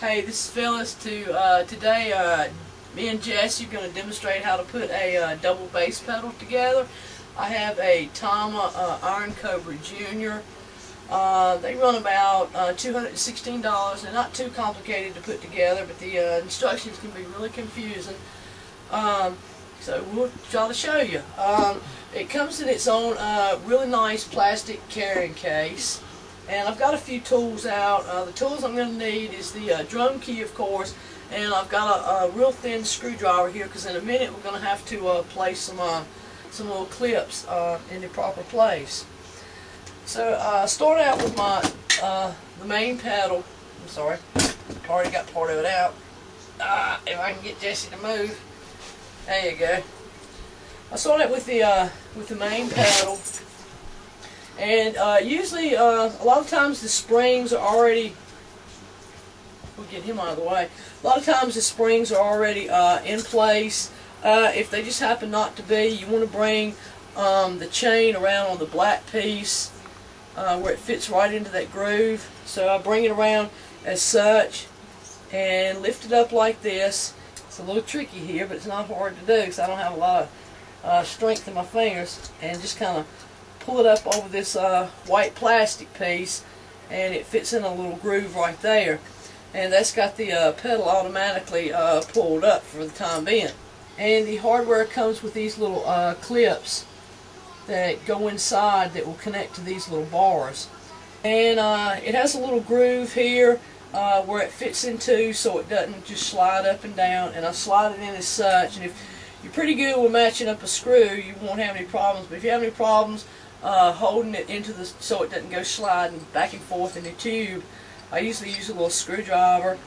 Hey, this is Phyllis. Today, me and Jesse are going to demonstrate how to put a double bass pedal together. I have a Tama Iron Cobra Jr. They run about $216. They're not too complicated to put together, but the instructions can be really confusing. So we'll try to show you. It comes in its own really nice plastic carrying case. And I've got a few tools out. The tools I'm going to need is the drum key, of course, and I've got a real thin screwdriver here because in a minute we're going to have to place some little clips in the proper place. So start out with my the main pedal. I'm sorry, already got part of it out. If I can get Jesse to move, there you go. I start out with the main pedal. And usually, a lot of times the springs are already, we'll get him out of the way, a lot of times the springs are already in place. If they just happen not to be, you want to bring the chain around on the black piece where it fits right into that groove. So I bring it around as such and lift it up like this. It's a little tricky here, but it's not hard to do because I don't have a lot of strength in my fingers, and just kind of pull it up over this white plastic piece, and it fits in a little groove right there, and that's got the pedal automatically pulled up for the time being. And the hardware comes with these little clips that go inside that will connect to these little bars, and it has a little groove here where it fits into so it doesn't just slide up and down, and I slide it in as such. And if you're pretty good with matching up a screw, you won't have any problems, but if you have any problems holding it into the so it doesn't go sliding back and forth in the tube, I usually use a little screwdriver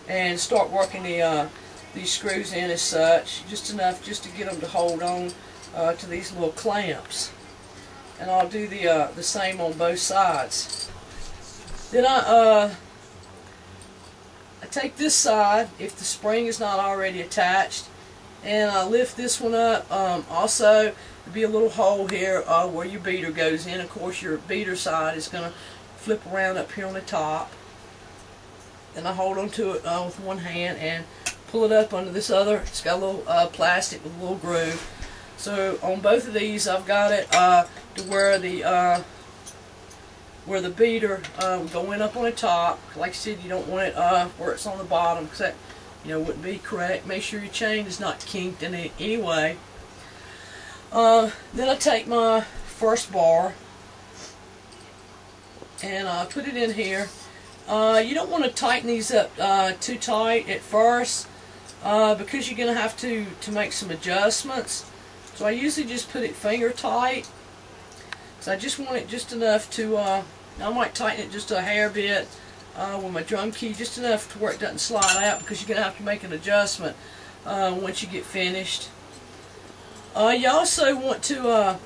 and start working these screws in as such, just enough just to get them to hold on to these little clamps. And I'll do the same on both sides. Then I take this side, if the spring is not already attached, and I lift this one up. Also, there'll be a little hole here where your beater goes in. Of course, your beater side is going to flip around up here on the top. Then I hold onto it with one hand and pull it up under this other. It's got a little plastic with a little groove. So on both of these, I've got it to where the beater going up on the top. Like I said, you don't want it where it's on the bottom, because that wouldn't be correct. Make sure your chain is not kinked in any way. Then I take my first bar and I put it in here. You don't want to tighten these up too tight at first because you're going to have to make some adjustments. So I usually just put it finger tight. So I just want it just enough to, I might tighten it just a hair bit with my drum key, just enough to where it doesn't slide out, because you're going to have to make an adjustment once you get finished. You also want to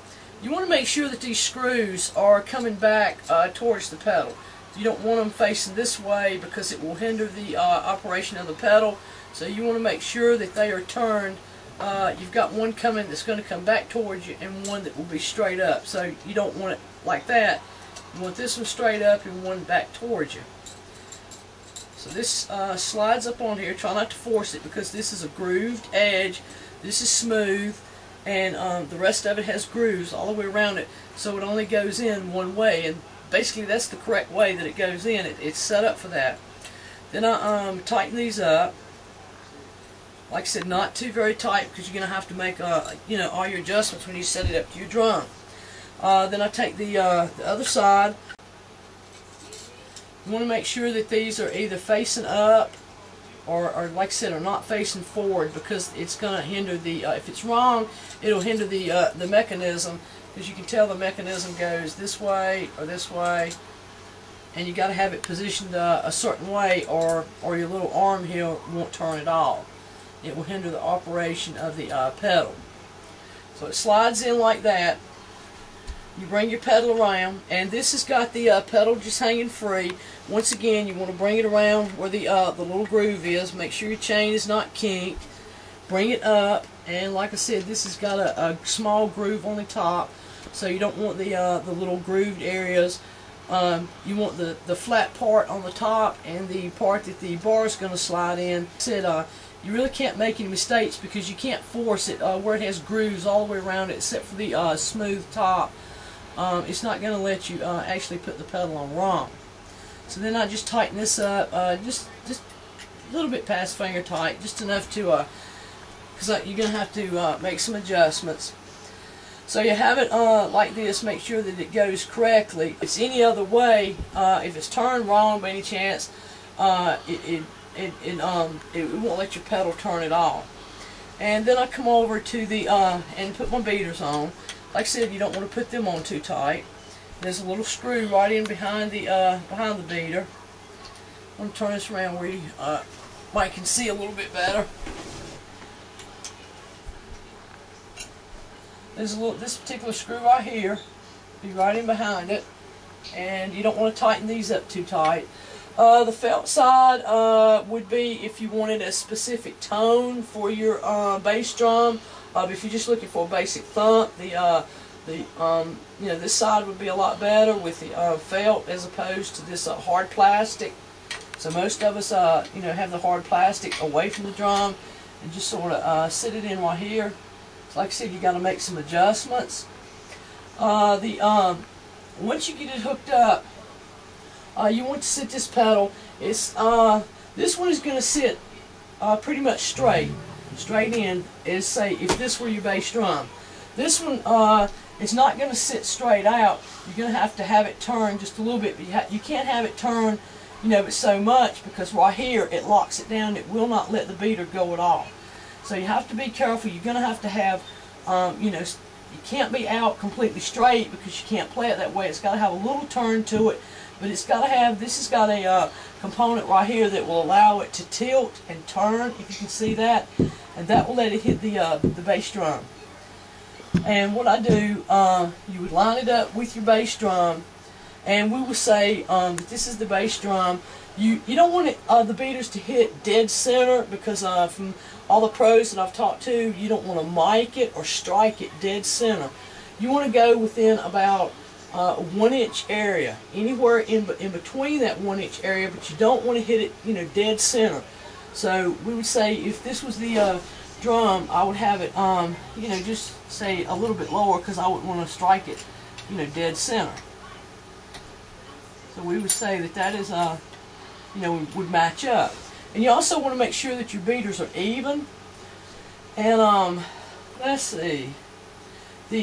make sure that these screws are coming back towards the pedal. You don't want them facing this way because it will hinder the operation of the pedal. So you want to make sure that they are turned. You've got one coming that's going to come back towards you and one that will be straight up. So you don't want it like that. You want this one straight up and one back towards you. So this slides up on here. Try not to force it because this is a grooved edge. This is smooth, and the rest of it has grooves all the way around it, so it only goes in one way, and basically that's the correct way that it goes in. It's set up for that. Then I tighten these up. Like I said, not too very tight, because you're going to have to make all your adjustments when you set it up to your drum. Then I take the other side. You want to make sure that these are either facing up or like I said, are not facing forward, because it's going to hinder the, if it's wrong, it'll hinder the mechanism, because you can tell the mechanism goes this way or this way, and you got to have it positioned a certain way, or your little arm here won't turn at all. It will hinder the operation of the pedal. So it slides in like that. You bring your pedal around, and this has got the pedal just hanging free. Once again, you want to bring it around where the little groove is. Make sure your chain is not kinked. Bring it up, and like I said, this has got a small groove on the top, so you don't want the little grooved areas You want the flat part on the top and the part that the bar is going to slide in. You really can't make any mistakes because you can't force it where it has grooves all the way around it except for the smooth top. It's not going to let you actually put the pedal on wrong. So then I just tighten this up, just a little bit past finger tight, just enough to, because you're going to have to make some adjustments. So you have it like this, make sure that it goes correctly. If it's any other way, if it's turned wrong by any chance, it won't let your pedal turn at all. And then I come over to the, and put my beaters on. Like I said, you don't want to put them on too tight. There's a little screw right in behind the beater. I'm going to turn this around where you might can see a little bit better. There's this particular screw right here, be right in behind it, and you don't want to tighten these up too tight. The felt side would be if you wanted a specific tone for your bass drum. If you're just looking for a basic thump, this side would be a lot better with the felt as opposed to this hard plastic. So most of us, have the hard plastic away from the drum and just sort of sit it in right here. So like I said, you got to make some adjustments. Once you get it hooked up, you want to sit this pedal. This one is going to sit pretty much straight in, as say if this were your bass drum. This one is not going to sit straight out. You're going to have it turned just a little bit, but you can't have it turned, but so much, because right here it locks it down. It will not let the beater go at all. So you have to be careful. You're going to have, you can't be out completely straight because you can't play it that way. It's got to have a little turn to it, but it's got to have, this has got a component right here that will allow it to tilt and turn, if you can see that, and that will let it hit the bass drum. And what I do, you would line it up with your bass drum, and we will say that this is the bass drum. You don't want the beaters to hit dead center, because from all the pros that I've talked to, you don't want to mic it or strike it dead center. You want to go within about 1 inch area, anywhere in between that 1 inch area, but you don't want to hit it, dead center. So we would say if this was the drum, I would have it, just say a little bit lower, because I wouldn't want to strike it, dead center. So we would say that is, would match up. And you also want to make sure that your beaters are even. And let's see,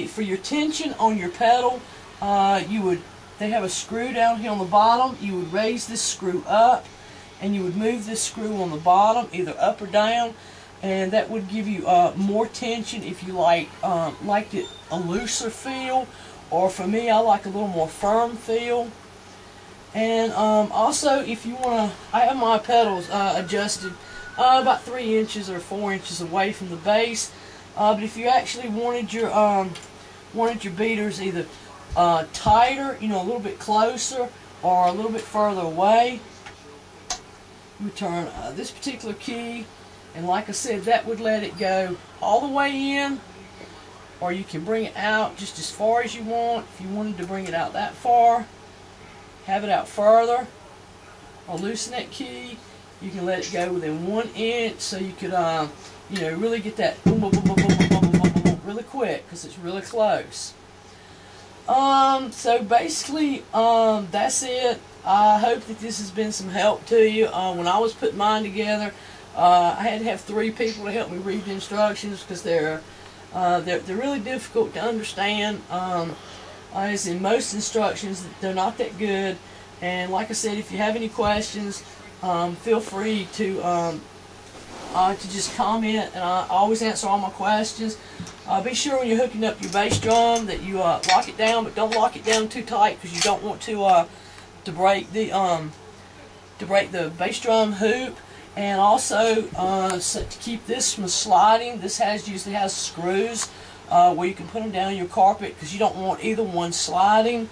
for your tension on your pedal, they have a screw down here on the bottom. You would raise this screw up, and you would move this screw on the bottom either up or down, and that would give you more tension if you liked it a looser feel, or for me, I like a little more firm feel. And also, if you want to, I have my pedals adjusted about 3 inches or 4 inches away from the bass. But if you actually wanted your beaters either tighter, a little bit closer, or a little bit further away, you would turn this particular key, and like I said, that would let it go all the way in, or you can bring it out just as far as you want. If you wanted to bring it out that far, have it out further, or loosen that key, you can let it go within 1 inch, so you could, really get that boom, boom, boom, boom, boom, boom, boom, boom, boom, really quick, because it's really close. So basically, that's it. I hope that this has been some help to you. When I was putting mine together, I had to have 3 people to help me read the instructions, because they're really difficult to understand. As in most instructions, they're not that good. And like I said, if you have any questions, feel free to just comment, and I always answer all my questions. Be sure when you're hooking up your bass drum that you lock it down, but don't lock it down too tight, because you don't want to break the bass drum hoop. And also, to keep this from sliding, this usually has screws where you can put them down your carpet, because you don't want either one sliding.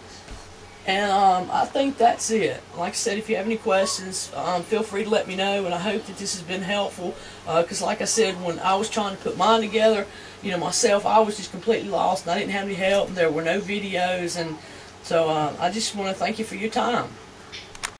And I think that's it. Like I said, if you have any questions, feel free to let me know, and I hope that this has been helpful, because like I said, when I was trying to put mine together, myself, I was just completely lost, and I didn't have any help, and there were no videos, and So I just want to thank you for your time.